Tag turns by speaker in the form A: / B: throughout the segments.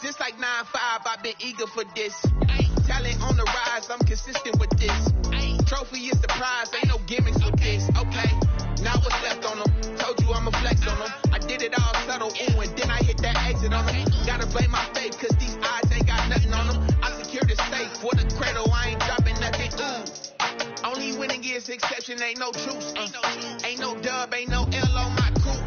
A: Since like 9-5, I've been eager for this. Talent on the rise, I'm consistent with this. Trophy is the prize, ain't no gimmicks with this. Okay, now what's left on them? Told you I'ma flex on them. I did it all subtle, ooh, and then I hit that exit on them. Gotta blame my faith, cause these odds ain't got nothing on them. I secured the safe for the cradle, I ain't dropping nothing, ooh. Only winning is exception, ain't no truce. Ain't no dub, ain't no L on my crew.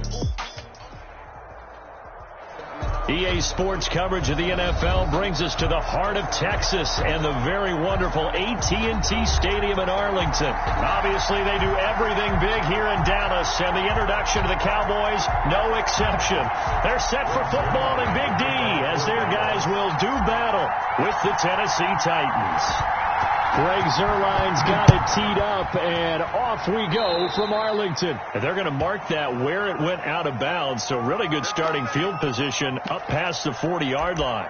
B: EA Sports coverage of the NFL brings us to the heart of Texas and the very wonderful AT&T Stadium in Arlington. Obviously, they do everything big here in Dallas, and the introduction to the Cowboys, no exception. They're set for football in Big D as their guys will do battle with the Tennessee Titans. Greg Zuerlein's got it teed up, and off we go from Arlington. And they're going to mark that where it went out of bounds, so really good starting field position up past the 40-yard line.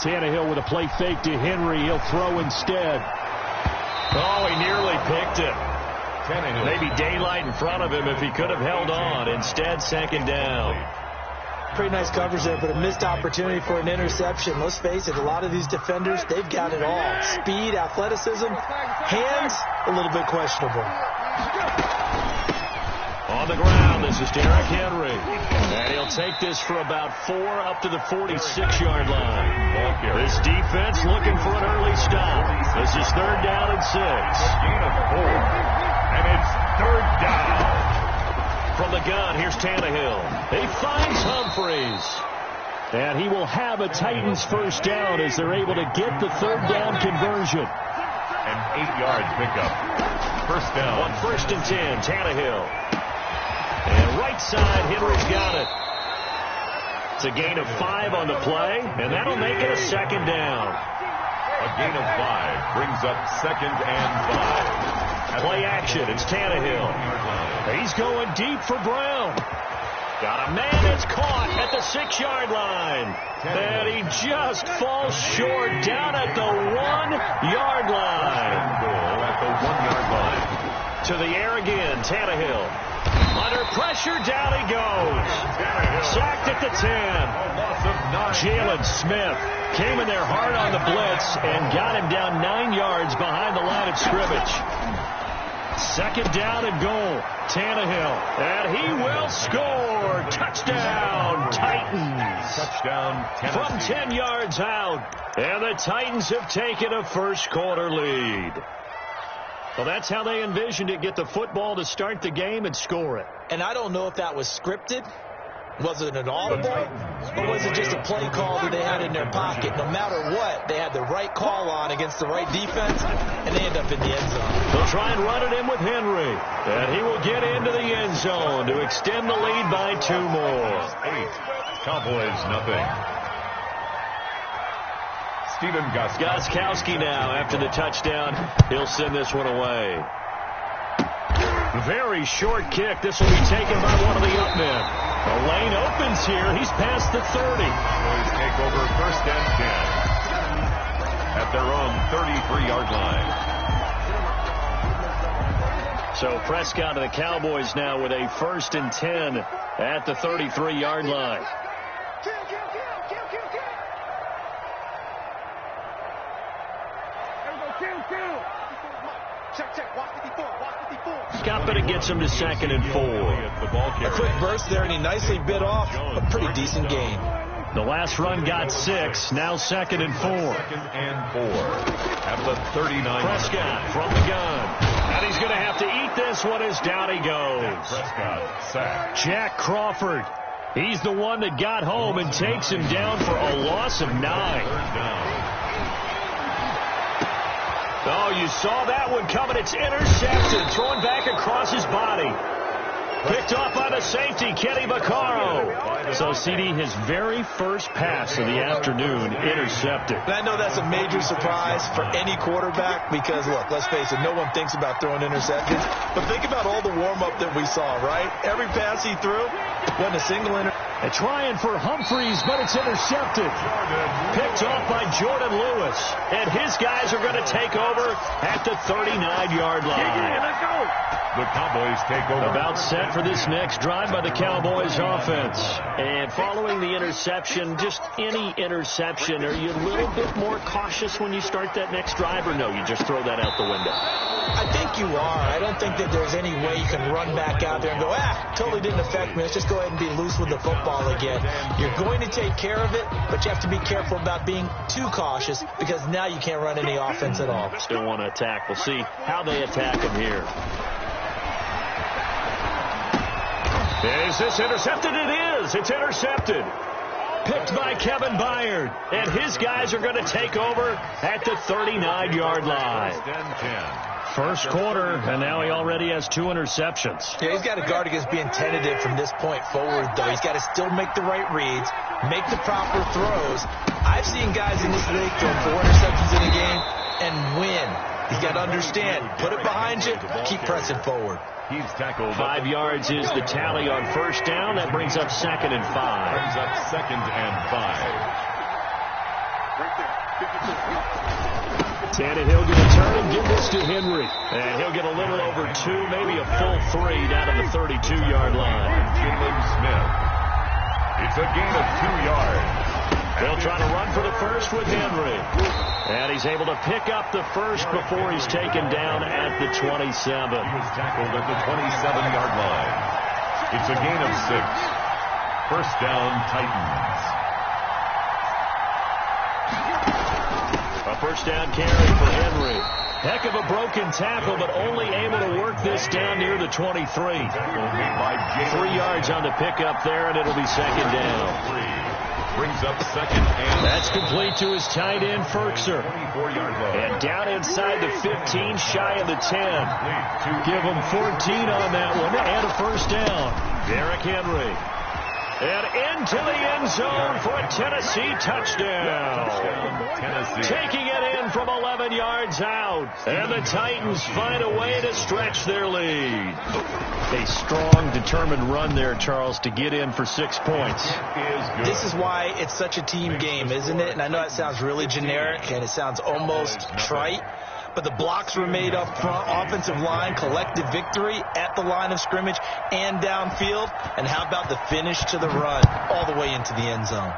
B: Tannehill with a play fake to Henry. He'll throw instead. Oh, he nearly picked it. Tannehill. Maybe daylight in front of him if he could have held on. Instead, second down.
C: Pretty nice coverage there, but a missed opportunity for an interception. Let's face it, a lot of these defenders, they've got it all. Speed, athleticism, hands, a little bit questionable.
B: On the ground, this is Derrick Henry. And he'll take this for about 4 up to the 46-yard line. This defense looking for an early stop. This is 3rd down and 6.
D: Gain of 4. And it's 3rd down.
B: From the gun, here's Tannehill. He finds Humphreys. And he will have a Titans first down as they're able to get the 3rd down conversion.
D: An 8-yard pickup. First down.
B: On 1st and 10, Tannehill. And right side, Henry's got it. It's a gain of 5 on the play, and that'll make it a 2nd down.
D: A gain of 5 brings up 2nd and 5.
B: Play action, it's Tannehill. He's going deep for Brown. Got a man that's caught at the 6-yard line. And he just falls short down at the 1-yard line.
D: Goal at the 1-yard line.
B: To the air again, Tannehill. Under pressure, down he goes. Sacked at the 10. Jalen Smith came in there hard on the blitz and got him down 9 yards behind the line of scrimmage. 2nd down and goal. Tannehill. And he will score. Touchdown, Titans.
D: Touchdown, Tennessee.
B: From 10 yards out. And the Titans have taken a first-quarter lead. Well, that's how they envisioned it. Get the football to start the game and score it.
C: And I don't know if that was scripted. Was it an audible? Or was it just a play call that they had in their pocket? No matter what, they had the right call on against the right defense, and they end up in the end zone.
B: They'll try and run it in with Henry. And he will get into the end zone to extend the lead by 2 more.
D: 8. Cowboys, nothing. Stephen
B: Gostkowski now after the touchdown. He'll send this one away. Very short kick. This will be taken by one of the up men. The lane opens here. He's past the 30.
D: Boys take over 1st and 10 at their own 33-yard line.
B: So Prescott and the Cowboys now with a 1st and 10 at the 33-yard line. Company gets him to 2nd and 4.
C: A quick burst there, and he nicely bit off a pretty decent gain.
B: The last run got 6. Now 2nd and 4.
D: 2nd and 4 at the 39.
B: Prescott from the gun. And he's going to have to eat this one as down he goes.
D: Prescott sacked.
B: Jack Crawford. He's the one that got home and takes him down for a loss of 9.
D: 3rd down.
B: Oh, you saw that one coming. It's intercepted. Thrown back across his body. Picked off by the safety, Kenny Vaccaro. So, CD, his very first pass of the afternoon intercepted.
C: And I know that's a major surprise for any quarterback because, look, let's face it, no one thinks about throwing interceptions. But think about all the warm-up that we saw, right? Every pass he threw wasn't a single interception.
B: And trying for Humphreys, but it's intercepted. Picked off by Jordan Lewis. And his guys are going to take over at the 39-yard line.
D: Let's go. The Cowboys take over.
B: About set for this next drive by the Cowboys offense. And following the interception, just any interception, are you a little bit more cautious when you start that next drive, or no, you just throw that out the window?
C: I think you are. I don't think that there's any way you can run back out there and go, totally didn't affect me. Let's just go ahead and be loose with the football again. You're going to take care of it, but you have to be careful about being too cautious because now you can't run any offense at all.
B: Still want to attack. We'll see how they attack him here. Is this intercepted? It is. It's intercepted. Picked by Kevin Byard. And his guys are going to take over at the 39-yard line. First quarter, and now he already has 2 interceptions.
C: Yeah, he's got to guard against being tentative from this point forward, though. He's got to still make the right reads, make the proper throws. I've seen guys in this league throw 4 interceptions in a game and win. He's got to understand, put it behind you, keep pressing forward.
D: He's tackled.
B: 5 yards is the tally on first down. That brings up 2nd and 5.
D: Brings up 2nd and 5.
B: Tannehill going to turn and give this to Henry. And he'll get a little over 2, maybe a full 3 down to the 32-yard line.
D: Jalen Smith. It's a gain of 2 yards.
B: They'll try to run for the first with Henry. And he's able to pick up the first before he's taken down at the 27.
D: He was tackled at the 27-yard line. It's a gain of 6. First down, Titans.
B: A first down carry for Henry. Heck of a broken tackle, but only able to work this down near the 23. 3 yards on the pickup there, and it'll be 2nd down.
D: Brings up 2nd and...
B: That's complete to his tight end, Ferkser.
D: 24-yard line.
B: And down inside the 15, shy of the 10. Give him 14 on that one, and a first down. Derrick Henry. And into the end zone for a Tennessee touchdown.
D: Tennessee.
B: Taking it in from 11 yards out. And the Titans find a way to stretch their lead. A strong, determined run there, Charles, to get in for 6 points.
C: This is why it's such a team game, isn't it? And I know it sounds really generic and it sounds almost trite. But the blocks were made up front, offensive line, collective victory at the line of scrimmage and downfield. And how about the finish to the run all the way into the end zone?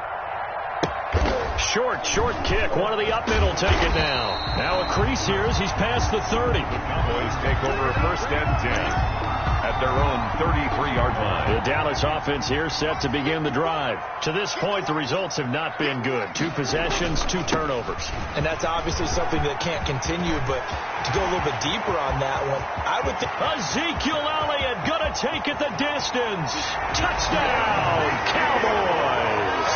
B: Short kick. One of the up middle take it now. Now a crease here as he's past the 30.
D: The Cowboys take over 1st and 10. At their own 33-yard line.
B: The Dallas offense here set to begin the drive. To this point, the results have not been good. 2 possessions, 2 turnovers.
C: And that's obviously something that can't continue, but to go a little bit deeper on that one, I would think...
B: Ezekiel Elliott gonna take it the distance. Touchdown, Cowboys!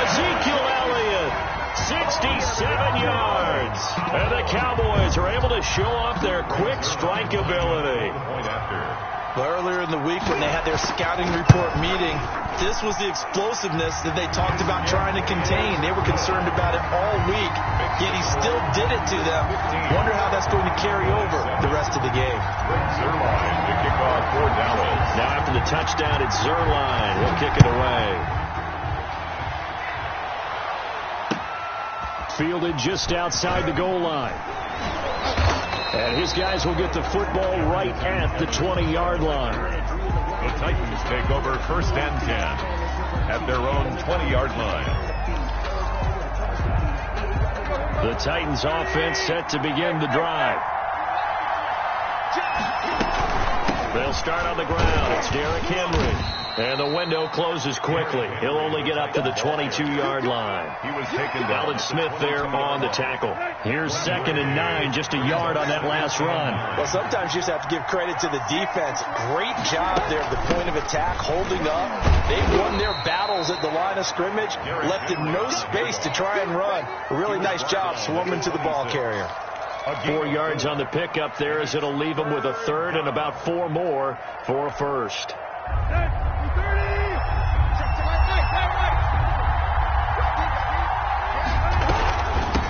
B: Ezekiel Elliott, 67 yards. And the Cowboys are able to show off their quick strike ability.
C: Well, earlier in the week when they had their scouting report meeting, this was the explosiveness that they talked about trying to contain. They were concerned about it all week, yet he still did it to them. Wonder how that's going to carry over the rest of the game.
D: Zerline to kick off for Dallas.
B: Now after the touchdown, it's Zerline. He'll kick it away. Fielded just outside the goal line. And his guys will get the football right at the 20-yard line.
D: The Titans take over 1st and 10 at their own 20-yard line.
B: The Titans offense set to begin the drive. They'll start on the ground. It's Derrick Henry. And the window closes quickly. He'll only get up to the 22-yard line.
D: He was taken down.
B: Alden Smith there on the tackle. Here's 2nd and 9, just a yard on that last run.
C: Well, sometimes you just have to give credit to the defense. Great job there at the point of attack, holding up. They won their battles at the line of scrimmage, left in no space to try and run. A really nice job swarming to the ball carrier.
B: 4 yards on the pickup there as it'll leave them with a 3rd and about 4 more for a first.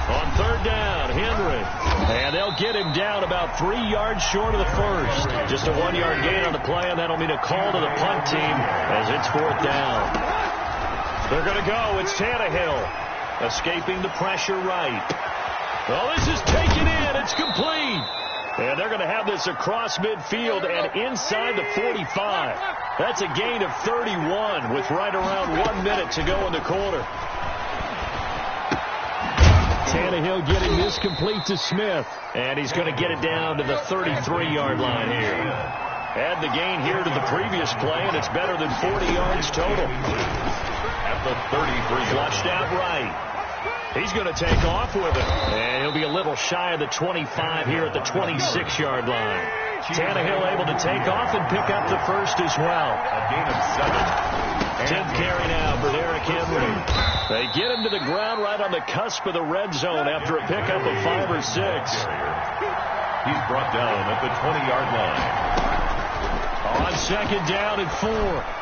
B: On 3rd down, Henry. And they'll get him down about 3 yards short of the first. Just a 1-yard gain on the play, and that'll mean a call to the punt team as it's 4th down. They're going to go. It's Tannehill escaping the pressure right. Well, this is taken in. It's complete. And they're going to have this across midfield and inside the 45. That's a gain of 31 with right around 1 minute to go in the quarter. Tannehill getting this complete to Smith. And he's going to get it down to the 33-yard line here. Add the gain here to the previous play, and it's better than 40 yards total.
D: At the 33.
B: Flushed out right. He's going to take off with it. And he'll be a little shy of the 25 here at the 26-yard line. Tannehill able to take off and pick up the first as well.
D: A gain of 7.
B: 10th carry now for Derrick Henry. They get him to the ground right on the cusp of the red zone after a pickup of 5 or 6.
D: He's brought down at the 20-yard line.
B: On 2nd down and 4,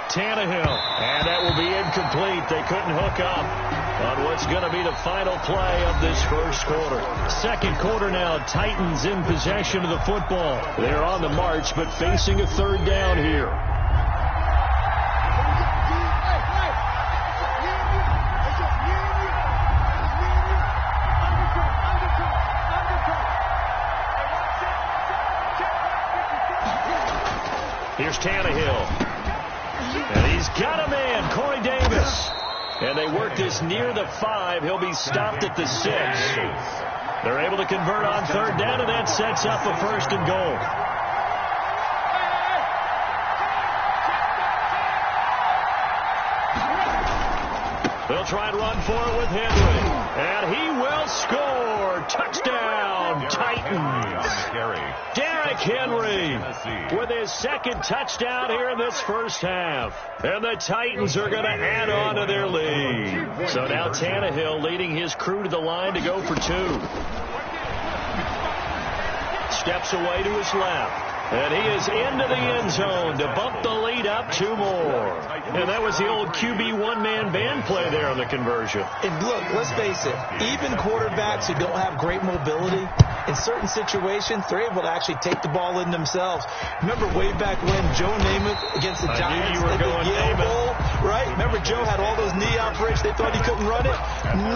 B: Tannehill. And that will be incomplete. They couldn't hook up on what's going to be the final play of this first quarter. Second quarter now, Titans in possession of the football. They're on the march, but facing a 3rd down here. Here's Tannehill. And he's got a man, Corey Davis. And they work this near the 5. He'll be stopped at the 6. They're able to convert on 3rd down, and that sets up a 1st and goal. They'll try and run for it with Henry. And he will score. Touchdown, Titans. Derrick Henry with his 2nd touchdown here in this first half. And the Titans are going to add on to their lead. So now Tannehill leading his crew to the line to go for 2. Steps away to his left. And he is into the end zone to bump the lead up 2 more. And that was the old QB one-man band play there on the conversion.
C: And look, let's face it, even quarterbacks who don't have great mobility, in certain situations, they're able to actually take the ball in themselves. Remember way back when Joe Namath against the Giants at the Yale Bowl, right? Remember Joe had all those knee operations. They thought he couldn't run it.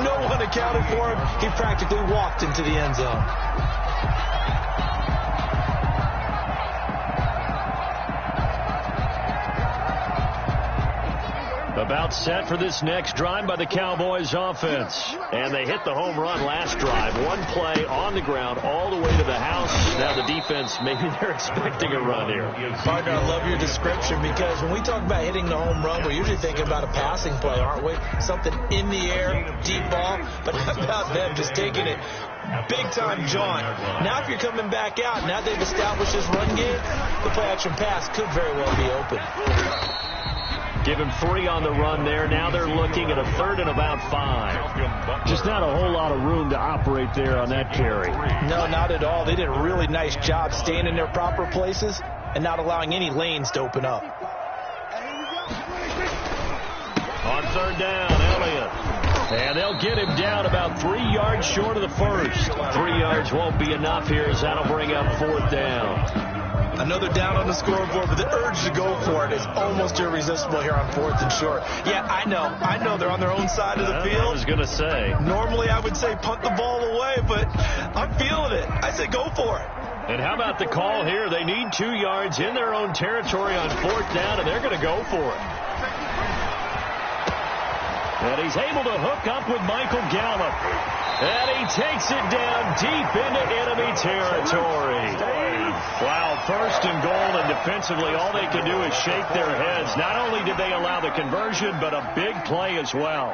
C: No one accounted for him. He practically walked into the end zone.
B: About set for this next drive by the Cowboys offense. And they hit the home run last drive. 1 play on the ground all the way to the house. Now the defense, maybe they're expecting a run here.
C: Partner, I love your description because when we talk about hitting the home run, we're usually thinking about a passing play, aren't we? Something in the air, deep ball. But how about them just taking it big-time jaunt? Now if you're coming back out, now they've established this run game, the play-action pass could very well be open.
B: Give him 3 on the run there. Now they're looking at a 3rd and about 5. Just not a whole lot of room to operate there on that carry.
C: No, not at all. They did a really nice job staying in their proper places and not allowing any lanes to open up.
B: On 3rd down, Elliott. And they'll get him down about 3 yards short of the first. 3 yards won't be enough here as that'll bring up 4th down.
C: Another down on the scoreboard, but the urge to go for it is almost irresistible here on 4th and short. Yeah, I know they're on their own side of the field.
B: I was going to say.
C: Normally I would say punt the ball away, but I'm feeling it. I say go for it.
B: And how about the call here? They need 2 yards in their own territory on 4th down, and they're going to go for it. And he's able to hook up with Michael Gallup. And he takes it down deep into enemy territory. Wow, 1st and goal, and defensively all they can do is shake their heads. Not only did they allow the conversion, but a big play as well.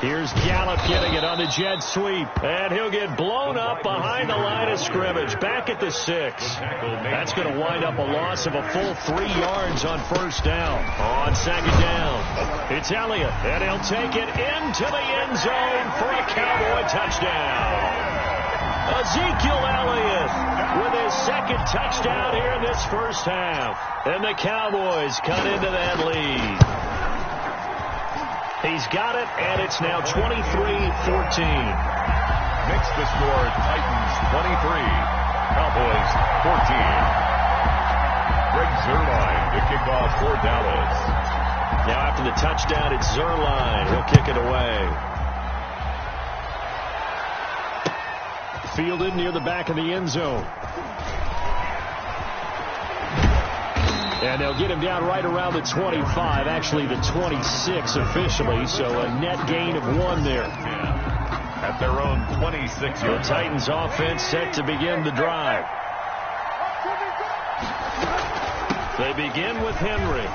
B: Here's Gallup getting it on the jet sweep. And he'll get blown up behind the line of scrimmage. Back at the 6. That's going to wind up a loss of a full 3 yards on 1st down. On 2nd down, it's Elliott. And he'll take it into the end zone for a Cowboy touchdown. Ezekiel Elliott with his 2nd touchdown here in this first half. And the Cowboys cut into that lead. He's got it, and it's now 23-14.
D: Makes the score Titans 23, Cowboys 14. Greg Zuerlein to kick off for Dallas.
B: Now after the touchdown, it's Zuerlein. He'll kick it away. Fielded near the back of the end zone. And they'll get him down right around the 25, actually the 26 officially, so a net gain of 1 there.
D: At their own 26-yard.
B: The Titans offense set to begin the drive. They begin with Henry.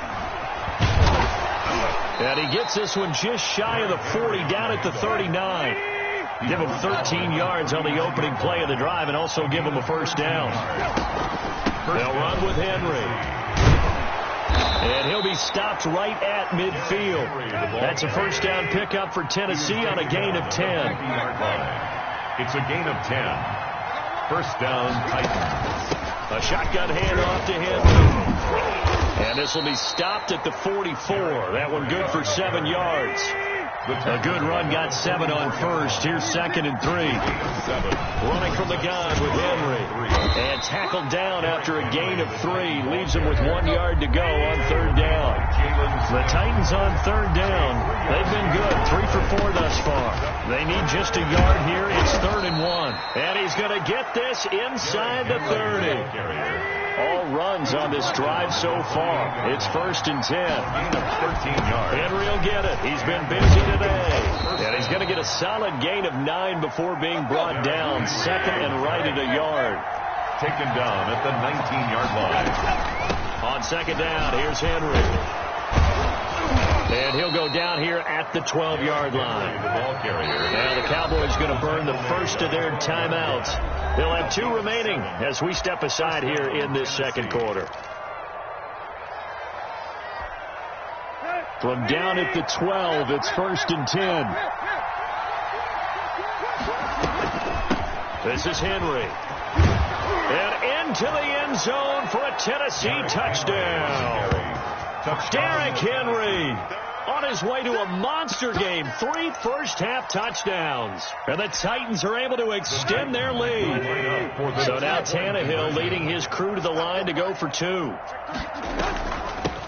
B: And he gets this one just shy of the 40, down at the 39. Give him 13 yards on the opening play of the drive and also give him a first down. They'll run with Henry. And he'll be stopped right at midfield. That's a first down pickup for Tennessee on a gain of 10.
D: It's a gain of 10. First down, Titans.
B: A shotgun handoff to Henry. And this will be stopped at the 44. That one good for 7 yards. A good run got 7 on first. Here's 2nd and 3. Running from the gun with Henry. And tackled down after a gain of 3. Leaves him with 1 yard to go on 3rd down. The Titans on 3rd down. They've been good. 3 for 4 thus far. They need just a yard here. It's 3rd and 1. And he's going to get this inside the 30. All runs on this drive so far. It's 1st and 10. Henry will get it. He's been busy today. And he's going to get a solid gain of 9 before being brought down. 2nd and right at a yard.
D: Taken down at the 19-yard line.
B: On 2nd down, here's Henry. And he'll go down here at the 12-yard line.
D: The ball carrier.
B: Now the Cowboys going to burn the first of their timeouts. They'll have 2 remaining as we step aside here in this 2nd quarter. From down at the 12, it's 1st and 10. This is Henry. And into the end zone for a Tennessee touchdown. Derrick Henry on his way to a monster game. 3 first-half touchdowns. And the Titans are able to extend their lead. So now Tannehill leading his crew to the line to go for 2.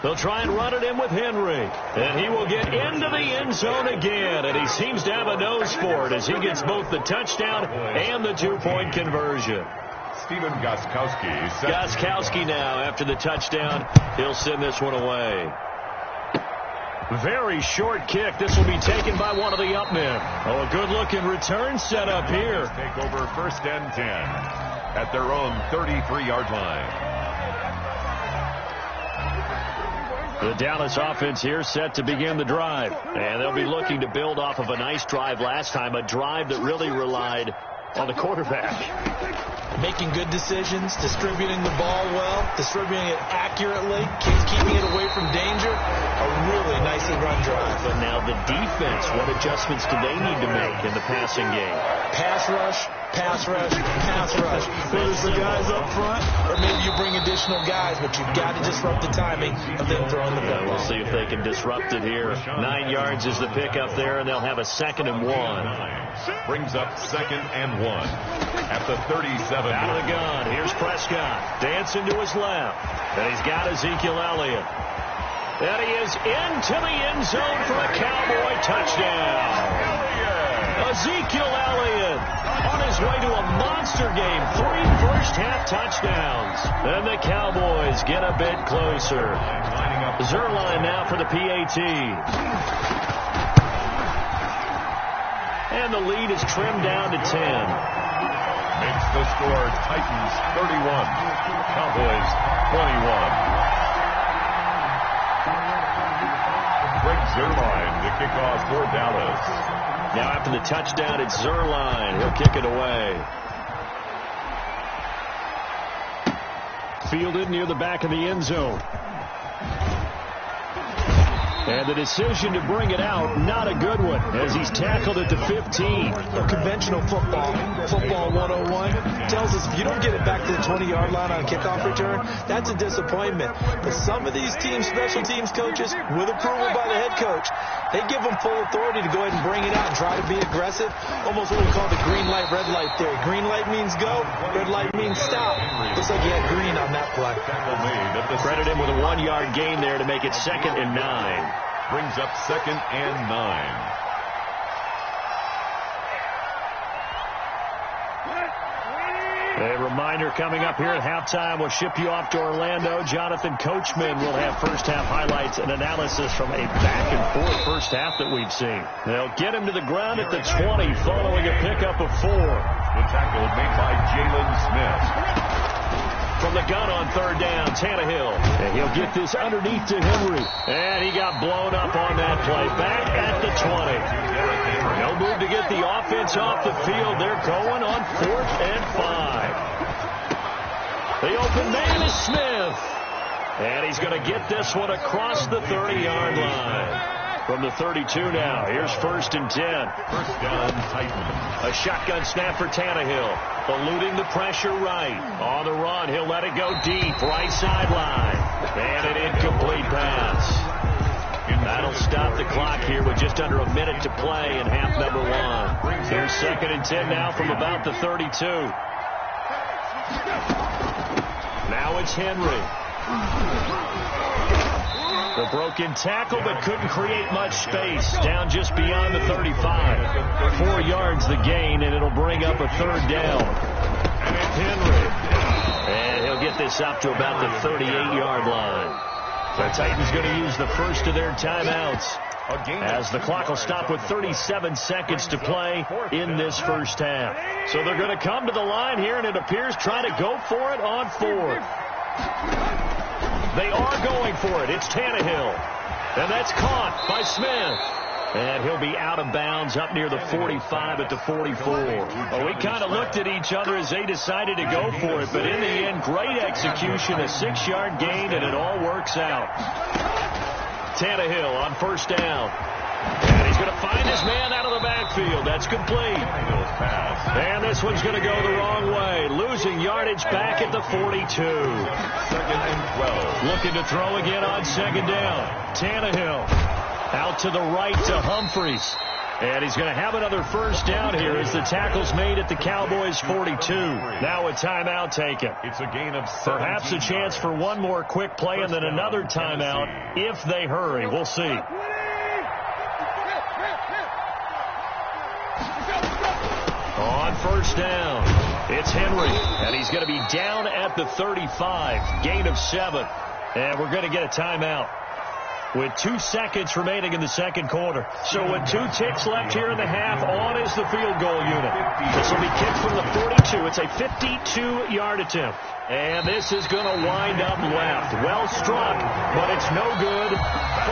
B: They'll try and run it in with Henry. And he will get into the end zone again. And he seems to have a nose for it as he gets both the touchdown and the 2-point conversion.
D: Stephen
B: Gostkowski now after the touchdown. He'll send this one away. Very short kick. This will be taken by one of the up men. Oh, a good-looking return set up here.
D: Take over 1st and 10 at their own 33-yard line.
B: The Dallas offense here set to begin the drive. And they'll be looking to build off of a nice drive last time, a drive that really relied on the quarterback.
C: Making good decisions, distributing the ball well, distributing it accurately, keeping it away from danger. A really nicely run drive.
B: But now the defense, what adjustments do they need to make in the passing game?
C: Pass rush, pass rush, pass rush. Whether it's the guys up front, or maybe you bring additional guys, but you've got to disrupt the timing of them throwing the ball.
B: We'll see if they can disrupt it here. 9 yards is the pickup there, and they'll have a 2nd and 1.
D: Brings up 2nd and 1 at the 37.
B: Out of the gun. Here's Prescott. Dancing to his left. And he's got Ezekiel Elliott. And he is into the end zone for a Cowboy touchdown. Ezekiel Elliott on his way to a monster game. 3 first-half touchdowns. And the Cowboys get a bit closer. Zuerlein now for the PAT. And the lead is trimmed down to 10.
D: Makes the score Titans 31, Cowboys 21. Greg Zuerlein to kick off for Dallas.
B: Now after the touchdown, it's Zuerlein. He'll kick it away. Fielded near the back of the end zone. And the decision to bring it out, not a good one, as he's tackled at the 15.
C: Conventional football 101, tells us if you don't get it back to the 20-yard line on a kickoff return, that's a disappointment. But some of these teams, special teams coaches, with approval by the head coach, they give them full authority to go ahead and bring it out and try to be aggressive. Almost what we call the green light, red light theory. Green light means go, red light means stop. Looks like he had green on that play.
B: Credit him with a 1-yard gain there to make it 2nd and 9.
D: Brings up 2nd and 9.
B: A reminder coming up here at halftime. We'll ship you off to Orlando. Jonathan Coachman will have first-half highlights and analysis from a back-and-forth first half that we've seen. They'll get him to the ground at the 20 following a pickup of 4.
D: The tackle made by Jalen Smith.
B: From the gun on 3rd down, Tannehill. And he'll get this underneath to Henry. And he got blown up on that play. Back at the 20. No move to get the offense off the field. They're going on 4th and 5. The open man is Smith. And he's going to get this one across the 30-yard line. From the 32 now. Here's 1st and 10.
D: First down, Titans.
B: A shotgun snap for Tannehill. Eluding the pressure right. On the run, he'll let it go deep. Right sideline. And an incomplete pass. That'll stop the clock here with just under a minute to play in half number 1. Here's 2nd and 10 now from about the 32. Now it's Henry. The broken tackle, but couldn't create much space. Down just beyond the 35. 4 yards the gain, and it'll bring up a 3rd down. And it's Henry. And he'll get this up to about the 38-yard line. The Titans going to use the first of their timeouts, as the clock will stop with 37 seconds to play in this first half. So they're going to come to the line here, and it appears try to go for it on 4th. They are going for it. It's Tannehill. And that's caught by Smith. And he'll be out of bounds up near the 45 at the 44. Well, we kind of looked at each other as they decided to go for it. But in the end, great execution, a 6-yard gain, and it all works out. Tannehill on 1st down. And he's going to find his man out of the backfield. That's complete. And this one's going to go the wrong way. Losing yardage back at the 42.
D: 2nd and 12.
B: Looking to throw again on 2nd down. Tannehill out to the right to Humphries. And he's going to have another first down here as the tackle's made at the Cowboys' 42. Now a timeout taken.
D: It's a gain of 17.
B: Perhaps a chance for one more quick play and then another timeout if they hurry. We'll see. On 1st down, it's Henry, and he's going to be down at the 35, gain of 7, and we're going to get a timeout with 2 seconds remaining in the 2nd quarter. So with 2 ticks left here in the half, on is the field goal unit. This will be kicked from the 42. It's a 52-yard attempt. And this is going to wind up left. Well struck, but it's no good.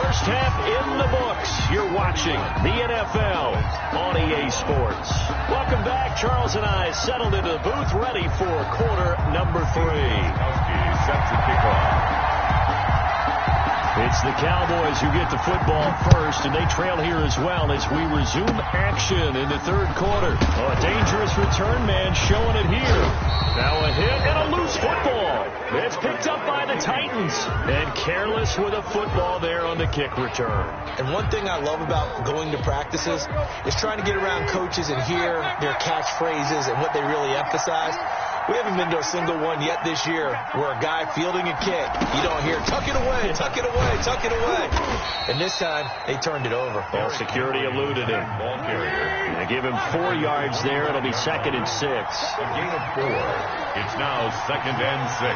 B: First half in the books. You're watching the NFL on EA Sports. Welcome back. Charles and I settled into the booth, ready for quarter number 3.
D: Set to kick off.
B: It's the Cowboys who get the football first, and they trail here as well as we resume action in the 3rd quarter. Oh, a dangerous return man showing it here. Now a hit and a loose football. It's picked up by the Titans. And careless with a football there on the kick return.
C: And one thing I love about going to practices is trying to get around coaches and hear their catchphrases and what they really emphasize. We haven't been to a single one yet this year where a guy fielding a kick, you don't hear, tuck it away, tuck it away, tuck it away. And this time, they turned it over.
B: Ball security eluded him.
D: Ball carrier.
B: They give him 4 yards there. It'll be 2nd and 6.
D: A gain of 4. It's now 2nd and 6.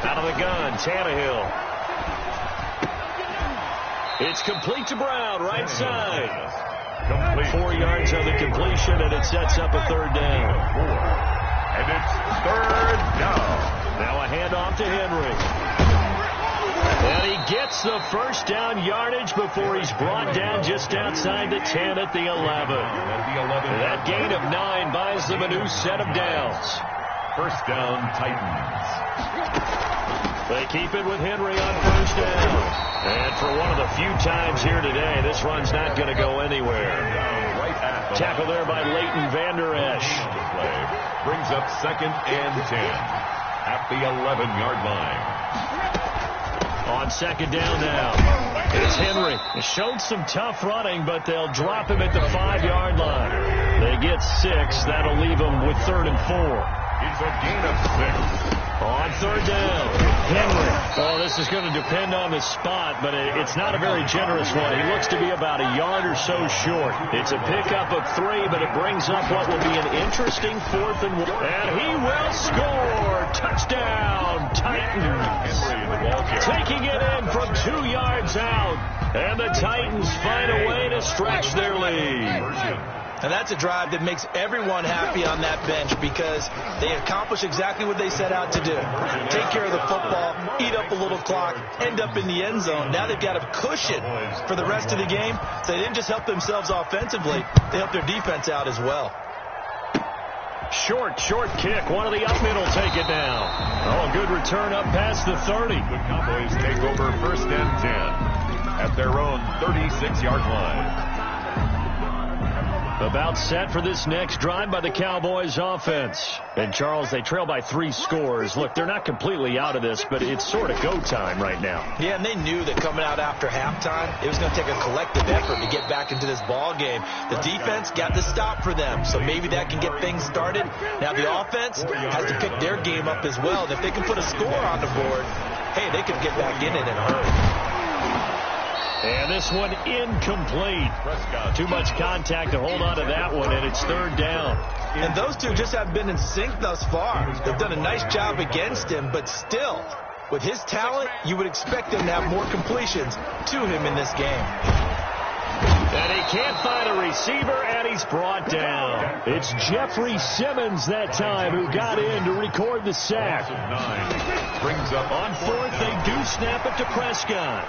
B: Out of the gun, Tannehill. It's complete to Brown, right side.
D: Complete.
B: 4 yards on the completion, and it sets up a 3rd down.
D: 4. And it's 3rd down.
B: Now a handoff to Henry. And he gets the first down yardage before he's brought down just outside the 10 at the 11. That gain of 9 buys them a new set of downs.
D: First down, Titans.
B: They keep it with Henry on first down. And for one of the few times here today, this run's not going to go anywhere. Tackle there by Leighton Vander Esch.
D: Brings up 2nd and 10 at the 11-yard line.
B: On 2nd down now, it's Henry. He showed some tough running, but they'll drop him at the 5-yard line. They get 6. That'll leave him with 3rd and 4.
D: He's a gain of 6.
B: On 3rd down, Henry. Oh, this is going to depend on the spot, but it's not a very generous one. He looks to be about a yard or so short. It's a pickup of 3, but it brings up what will be an interesting 4th and 1. And he will score. Touchdown, Titans. Taking it in from 2 yards out. And the Titans find a way to stretch their lead.
C: And that's a drive that makes everyone happy on that bench because they accomplish exactly what they set out to do. Take care of the football, eat up a little clock, end up in the end zone. Now they've got a cushion for the rest of the game. So they didn't just help themselves offensively, they helped their defense out as well.
B: Short kick. One of the up middle take it down. Oh, good return up past the 30.
D: The Cowboys take over 1st and 10 at their own 36-yard line.
B: About set for this next drive by the Cowboys offense. And, Charles, they trail by 3 scores. Look, they're not completely out of this, but it's sort of go time right now.
C: Yeah, and they knew that coming out after halftime, it was going to take a collective effort to get back into this ball game. The defense got the stop for them, so maybe that can get things started. Now the offense has to pick their game up as well. And if they can put a score on the board, hey, they can get back in it in a hurry.
B: And this one incomplete. Too much contact to hold on to that one, and it's 3rd down.
C: And those two just have been in sync thus far. They've done a nice job against him, but still, with his talent, you would expect them to have more completions to him in this game.
B: And he can't find a receiver, and he's brought down. It's Jeffrey Simmons that time who got in to record the sack.
D: Brings up
B: on 4th, they do snap it to Prescott.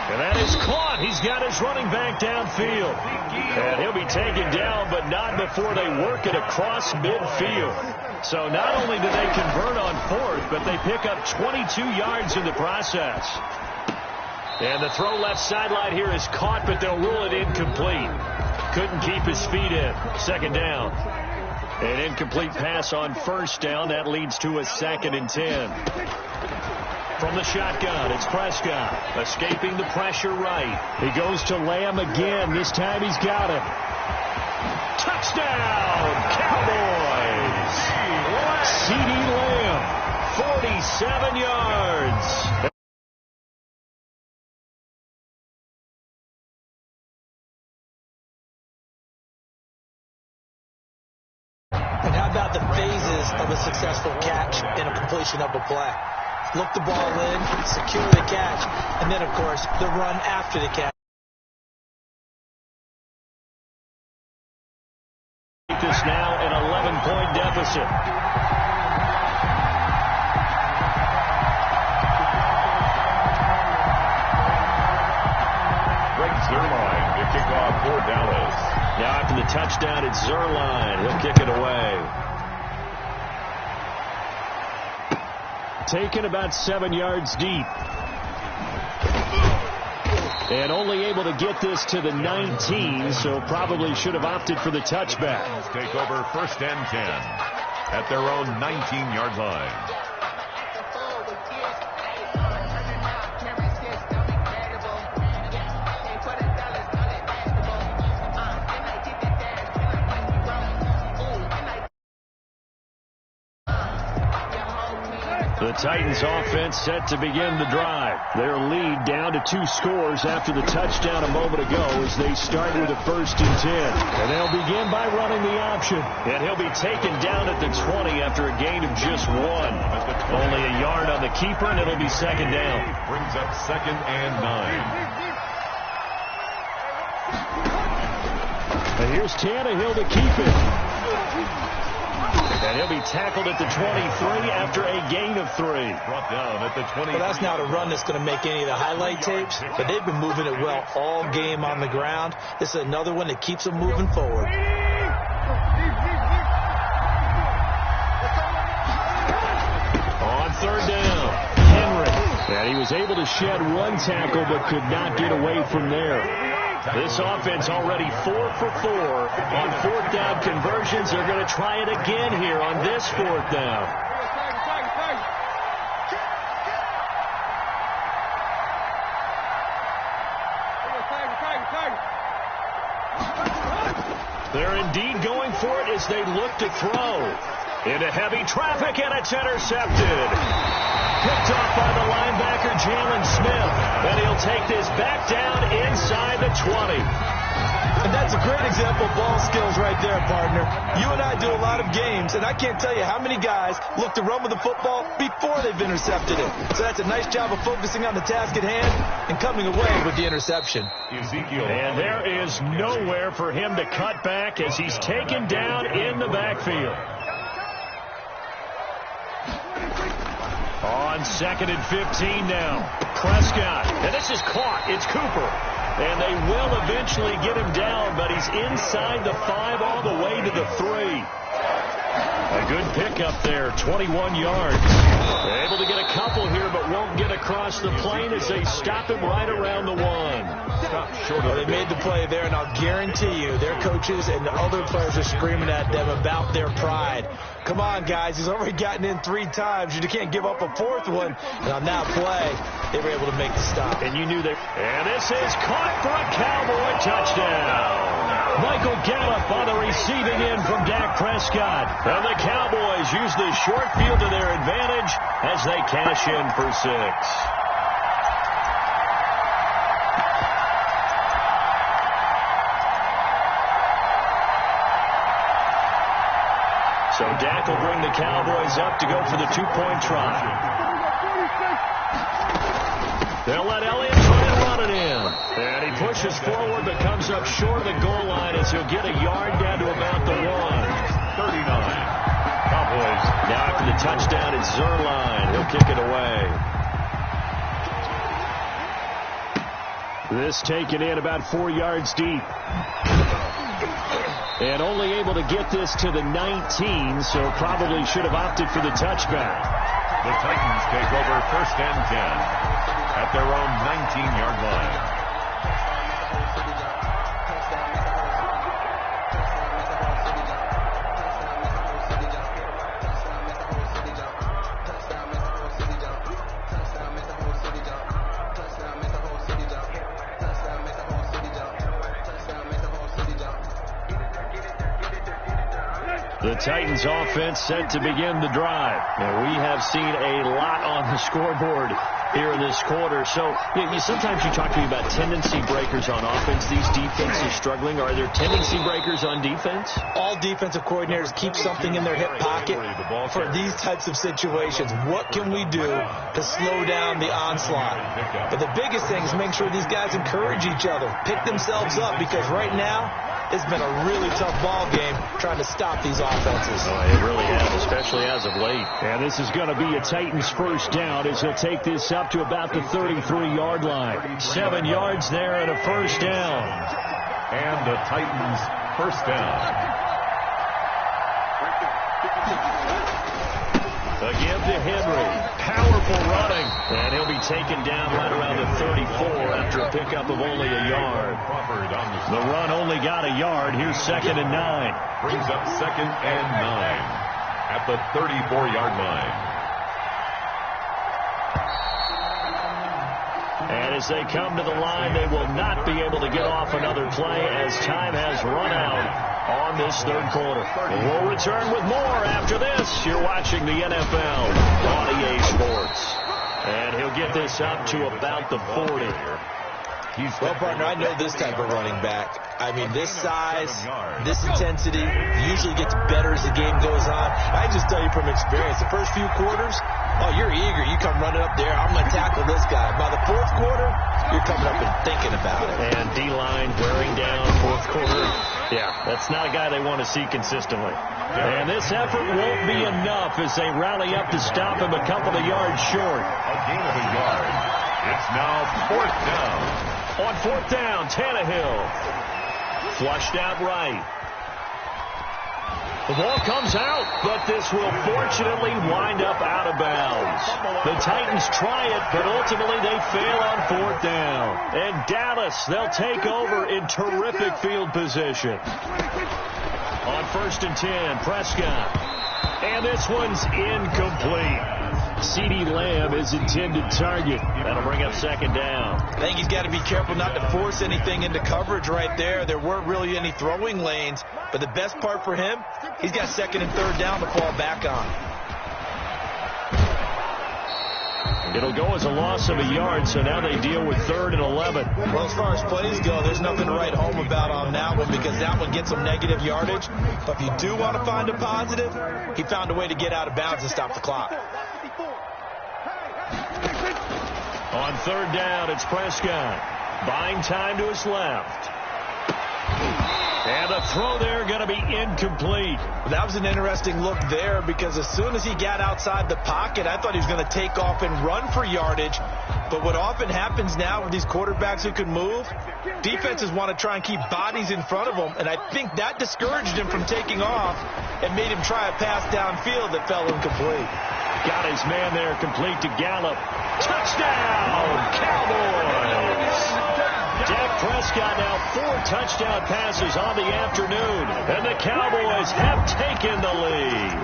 B: And that is caught. He's got his running back downfield. And he'll be taken down, but not before they work it across midfield. So not only do they convert on 4th, but they pick up 22 yards in the process. And the throw left sideline here is caught, but they'll rule it incomplete. Couldn't keep his feet in. 2nd down. An incomplete pass on 1st down. That leads to a 2nd and 10. From the shotgun, it's Prescott, escaping the pressure right. He goes to Lamb again. This time he's got him. Touchdown, Cowboys! CeeDee Lamb, 47 yards.
C: And how about the phases of a successful catch and a completion of a play? Look the ball in, secure the catch, and then, of course, the run after the catch.
B: This now an 11-point deficit.
D: Greg Zuerlein to kick off for Dallas.
B: Now after the touchdown, it's Zuerlein. He'll kick it away. Taken about 7 yards deep. And only able to get this to the 19, so probably should have opted for the touchback.
D: Take over 1st and 10 at their own 19-yard line.
B: The Titans offense set to begin the drive. Their lead down to 2 scores after the touchdown a moment ago as they start with a 1st and 10. And they'll begin by running the option. And he'll be taken down at the 20 after a gain of just 1. Only a yard on the keeper, and it'll be 2nd down.
D: Brings up 2nd and 9.
B: And here's Tannehill to keep it. And he'll be tackled at the 23 after a gain of 3.
D: Brought down at the 20.
C: Well, that's not a run that's going to make any of the highlight tapes, but they've been moving it well all game on the ground. This is another one that keeps them moving forward.
B: On third down, Henry. And he was able to shed one tackle but could not get away from there. This offense already 4 for 4 on fourth down conversions. They're going to try it again here on this fourth down. They're indeed going for it as they look to throw. Into heavy traffic, and it's intercepted. Picked off by the linebacker, Jalen Smith. And he'll take this back down inside the 20.
C: And that's a great example of ball skills right there, partner. You and I do a lot of games, and I can't tell you how many guys look to run with the football before they've intercepted it. So that's a nice job of focusing on the task at hand and coming away with the interception.
D: Ezekiel.
B: And there is nowhere for him to cut back as he's taken down in the backfield. On 2nd and 15 now. Prescott. And this is caught. It's Cooper. And they will eventually get him down, but he's inside the 5 all the way to the 3. A good pickup there, 21 yards. They're able to get a couple here, but won't get across the plane as they stop him right around the 1.
C: Well, they made the play there, and I'll guarantee you their coaches and the other players are screaming at them about their pride. Come on, guys. He's already gotten in 3 times. You can't give up a 4th one. And on that play, they were able to make the stop.
B: And you knew that. And this is caught for a Cowboy touchdown. Michael Gallup on the receiving end from Dak Prescott. And the Cowboys use the short field to their advantage as they cash in for 6. So Dak will bring the Cowboys up to go for the 2-point try. They'll let Elliott try and run it in. And he pushes forward but comes up short of the goal line as he'll get a yard down to about the 1.
D: 39. Cowboys.
B: Now after the touchdown, it's Zerline. He'll kick it away. This taken in about 4 yards deep. And only able to get this to the 19, so probably should have opted for the touchback.
D: The Titans take over 1st and 10 at their own 19-yard line.
B: The Titans offense set to begin the drive. And we have seen a lot on the scoreboard here in this quarter. So sometimes you talk to me about tendency breakers on offense. These defenses struggling. Are there tendency breakers on defense?
C: All defensive coordinators keep something in their hip pocket for these types of situations. What can we do to slow down the onslaught? But the biggest thing is make sure these guys encourage each other, pick themselves up, because right now it's been a really tough ball game trying to stop these offenses.
B: Oh, it really has, especially as of late. And this is going to be a Titans first down as he'll take this up to about the 33-yard line. 7 yards there and a first down.
D: And the Titans first down.
B: Again to Henry. Powerful running. And he'll be taken down right around the 34 after a pickup of only a yard. The run only got a yard. Here's 2nd and 9.
D: Brings up 2nd and 9 at the 34-yard line.
B: And as they come to the line, they will not be able to get off another play as time has run out on this 3rd quarter. We'll return with more after this. You're watching the NFL on EA Sports. And he'll get this up to about the 40.
C: Well, partner, I know this type of running back. I mean, this size, this intensity usually gets better as the game goes on. I just tell you from experience, the first few quarters, oh, you're eager. You come running up there. I'm going to tackle this guy. By the 4th quarter, you're coming up and thinking about it.
B: And D-line wearing down 4th quarter. Yeah, that's not a guy they want to see consistently. And this effort won't be enough as they rally up to stop him a couple of yards short.
D: A gain of a yard. It's now 4th down.
B: On 4th down, Tannehill. Flushed out right. The ball comes out, but this will fortunately wind up out of bounds. The Titans try it, but ultimately they fail on 4th down. And Dallas, they'll take over in terrific field position. On 1st and 10, Prescott. And this one's incomplete. CeeDee Lamb is intended target. That'll bring up 2nd down.
C: I think he's got to be careful not to force anything into coverage right there. There weren't really any throwing lanes, but the best part for him, he's got 2nd and 3rd down to fall back on.
B: It'll go as a loss of a yard, so now they deal with 3rd and 11.
C: Well, as far as plays go, there's nothing to write home about on that one because that one gets some negative yardage. But if you do want to find a positive, he found a way to get out of bounds and stop the clock.
B: On 3rd down, it's Prescott. Buying time to his left. And the throw there going to be incomplete.
C: That was an interesting look there because as soon as he got outside the pocket, I thought he was going to take off and run for yardage. But what often happens now with these quarterbacks who can move, defenses want to try and keep bodies in front of them. And I think that discouraged him from taking off and made him try a pass downfield that fell incomplete.
B: Got his man there, complete to Gallup. Touchdown, Cowboys! Dak Prescott now 4 touchdown passes on the afternoon, and the Cowboys have taken the lead.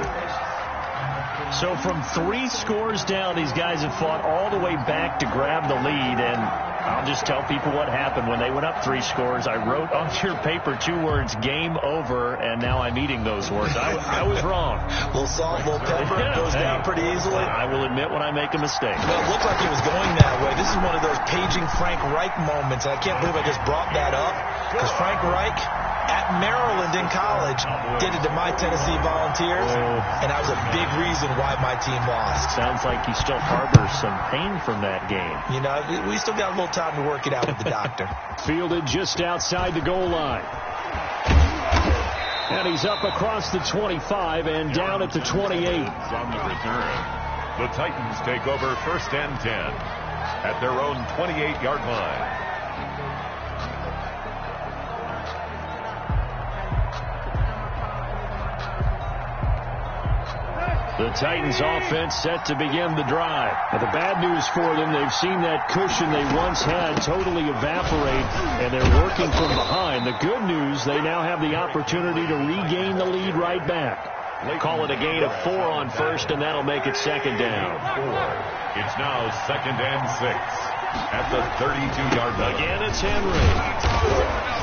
B: So from 3 scores down, these guys have fought all the way back to grab the lead, and I'll just tell people what happened when they went up 3 scores. I wrote on your paper 2 words, game over, and now I'm eating those words. I was wrong.
C: A little salt, a little pepper, it goes down pretty easily.
B: I will admit when I make a mistake.
C: Well, it looked like it was going that way. This is one of those paging Frank Reich moments, and I can't believe I just brought that up because Frank Reich at Maryland in college did it to my Tennessee Volunteers, and that was a big reason why my team lost.
B: Sounds like he still harbors some pain from that game.
C: You know, we still got a little time to work it out with the doctor.
B: Fielded just outside the goal line. And he's up across the 25 and down at the 28.
D: On the return, the Titans take over 1st and 10 at their own 28-yard line.
B: The Titans offense set to begin the drive. But the bad news for them, they've seen that cushion they once had totally evaporate, and they're working from behind. The good news, they now have the opportunity to regain the lead right back. They call it a gain of 4 on 1st, and that'll make it 2nd down.
D: 4. It's now 2nd and 6 at the 32-yard line.
B: Again, it's Henry.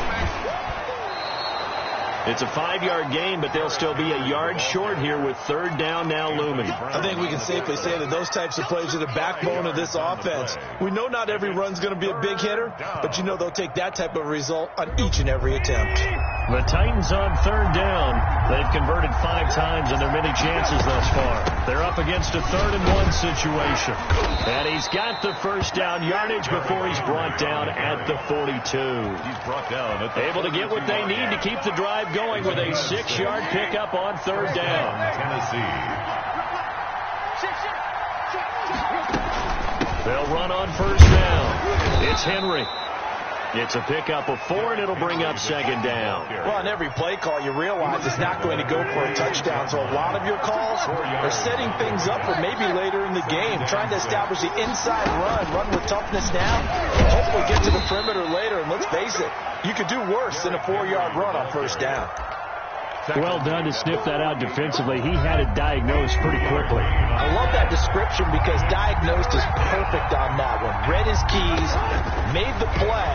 B: It's a 5-yard gain, but they'll still be a yard short here with 3rd down now looming.
C: I think we can safely say that those types of plays are the backbone of this offense. We know not every run's going to be a big hitter, but you know they'll take that type of result on each and every attempt.
B: The Titans on 3rd down. They've converted 5 times in their many chances thus far. They're up against a 3rd and 1 situation. And he's got the 1st down yardage before he's brought down at the 42.
D: He's brought down at the
B: able to get what they need to keep the drive going with a 6-yard pickup on 3rd down.
D: Tennessee.
B: They'll run on 1st down. It's Henry. It's a pickup of 4, and it'll bring up 2nd down.
C: Well, on every play call, you realize it's not going to go for a touchdown. So a lot of your calls are setting things up for maybe later in the game, trying to establish the inside run with toughness now, and hopefully get to the perimeter later. And let's face it, you could do worse than a 4-yard run on 1st down.
B: Well done to sniff that out defensively. He had it diagnosed pretty quickly.
C: I love that description because diagnosed is perfect on that one. Read his keys, made the play,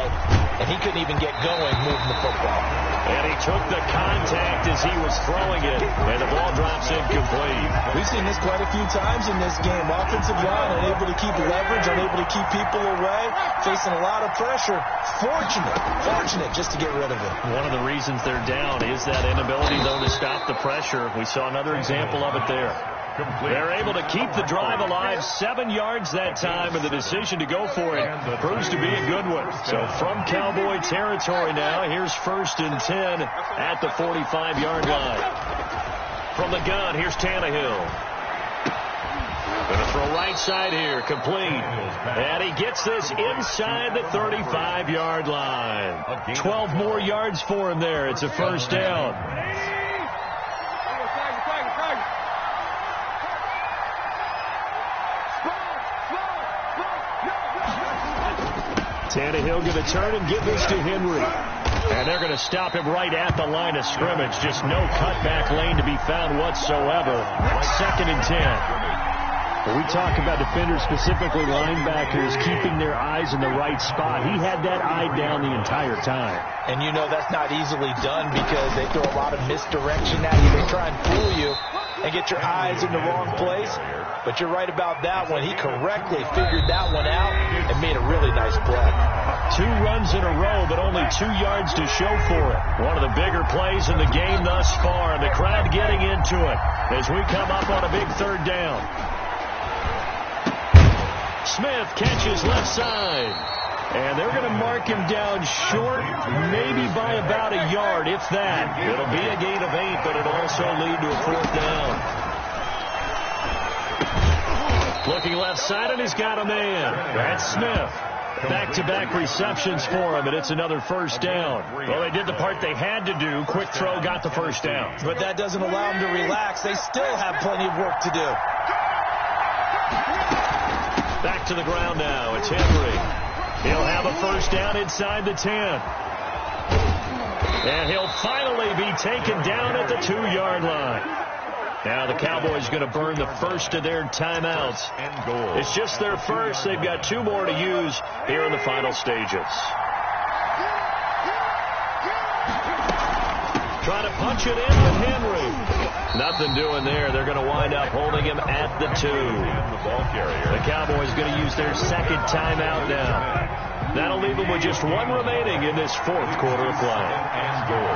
C: and he couldn't even get going moving the football.
B: And he took the contact as he was throwing it, and the ball drops incomplete.
C: We've seen this quite a few times in this game. Offensive line unable to keep leverage, unable to keep people away, facing a lot of pressure. Fortunate just to get rid of it.
B: One of the reasons they're down is that inability, though, to stop the pressure. We saw another example of it there.
D: complete.
B: They're able to keep the drive alive, 7 yards that time, and the decision to go for it proves to be a good one. So from Cowboy territory now, here's 1st and 10 at the 45-yard line. From the gun, here's Tannehill. Going to throw right side here, complete. And he gets this inside the 35-yard line. 12 more yards for him there. It's a 1st down. Tannehill going to turn and give this to Henry. And they're going to stop him right at the line of scrimmage. Just no cutback lane to be found whatsoever. 2nd and 10. We talk about defenders, specifically linebackers, keeping their eyes in the right spot. He had that eye down the entire time.
C: And you know that's not easily done because they throw a lot of misdirection at you. They try and fool you and get your eyes in the wrong place. But you're right about that one. He correctly figured that one out and made a really nice play.
B: 2 runs in a row, but only 2 yards to show for it. One of the bigger plays in the game thus far, and the crowd getting into it as we come up on a big 3rd down. Smith catches left side. And they're going to mark him down short, maybe by about a yard, if that. It'll be a gain of 8, but it'll also lead to a 4th down. Looking left side, and he's got a man. That's Smith. Back-to-back receptions for him, and it's another 1st down. Well, they did the part they had to do. Quick throw, got the 1st down.
C: But that doesn't allow them to relax. They still have plenty of work to do.
B: Back to the ground now. It's Henry. He'll have a 1st down inside the 10. And he'll finally be taken down at the 2-yard line. Now the Cowboys going to burn the first of their timeouts. It's just their first. They've got 2 more to use here in the final stages. Trying to punch it in with Henry. Nothing doing there. They're going to wind up holding him at the 2. The Cowboys going to use their 2nd timeout now. That'll leave them with just 1 remaining in this 4th quarter of play.
D: And goal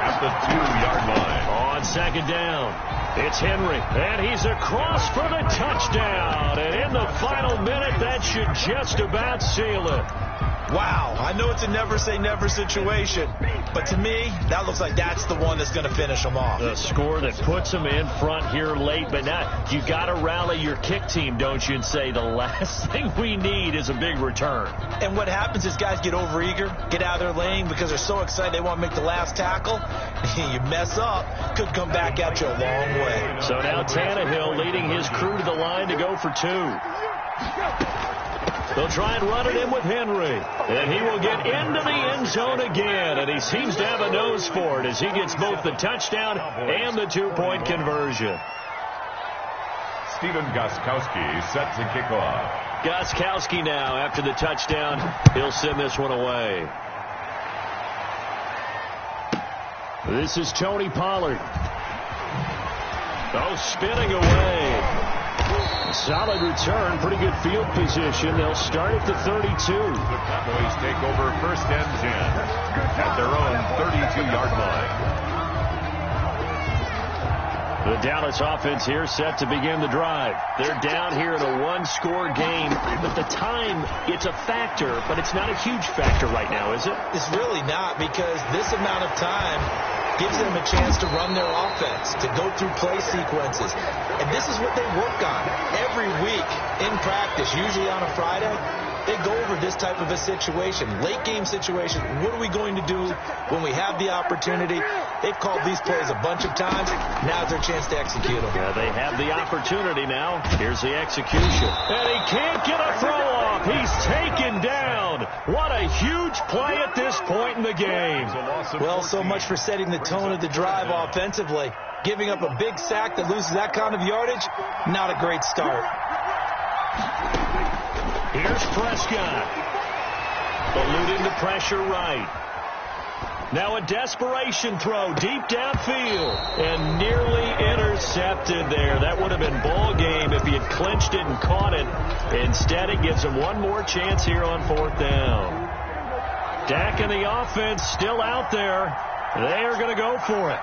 D: at the 2-yard line.
B: On 2nd down, it's Henry. And he's across for the touchdown. And in the final minute, that should just about seal it.
C: Wow, I know it's a never-say-never situation, but to me, that looks like that's the one that's going to finish them off.
B: The score that puts them in front here late, but now you got to rally your kick team, don't you, and say the last thing we need is a big return.
C: And what happens is guys get overeager, get out of their lane because they're so excited they want to make the last tackle. You mess up, could come back at you a long way.
B: So now Tannehill leading his crew to the line to go for 2. They'll try and run it in with Henry. And he will get into the end zone again. And he seems to have a nose for it as he gets both the touchdown and the 2-point conversion.
D: Stephen Gostkowski set to kick off.
B: Gostkowski now, after the touchdown, he'll send this one away. This is Tony Pollard. Oh, spinning away. Solid return, pretty good field position. They'll start at the 32.
D: The Cowboys take over 1st and 10 at their own 32-yard line.
B: The Dallas offense here set to begin the drive. They're down here in a 1-score game, but the time, it's a factor, but it's not a huge factor right now, is it?
C: It's really not, because this amount of time gives them a chance to run their offense, to go through play sequences. And this is what they work on every week in practice, usually on a Friday. They go over this type of a situation, late game situation. What are we going to do when we have the opportunity? They've called these plays a bunch of times. Now's their chance to execute them.
B: Yeah, they have the opportunity now. Here's the execution. And he can't get a throw off. He's taken down. What a huge play at this point in the game.
C: Well, so much for setting the tone of the drive offensively. Giving up a big sack that loses that kind of yardage, not a great start.
B: Here's Prescott. Eluding the pressure right. Now a desperation throw deep downfield. And nearly intercepted there. That would have been ball game if he had clinched it and caught it. Instead, it gives him one more chance here on 4th down. Dak and the offense still out there. They are going to go for it.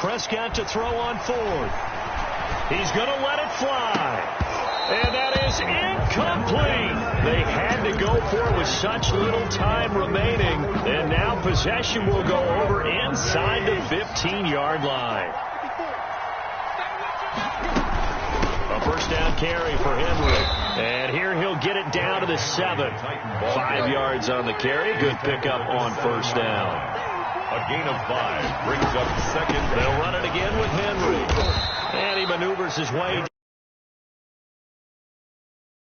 B: Prescott to throw on fourth. He's going to let it fly. And that is incomplete. They had to go for it with such little time remaining. And now possession will go over inside the 15-yard line. A first down carry for Henry. And here he'll get it down to the 7. 5 yards on the carry. Good pickup on first down.
D: A gain of 5 brings up second.
B: They'll run it again with Henry. And he maneuvers his way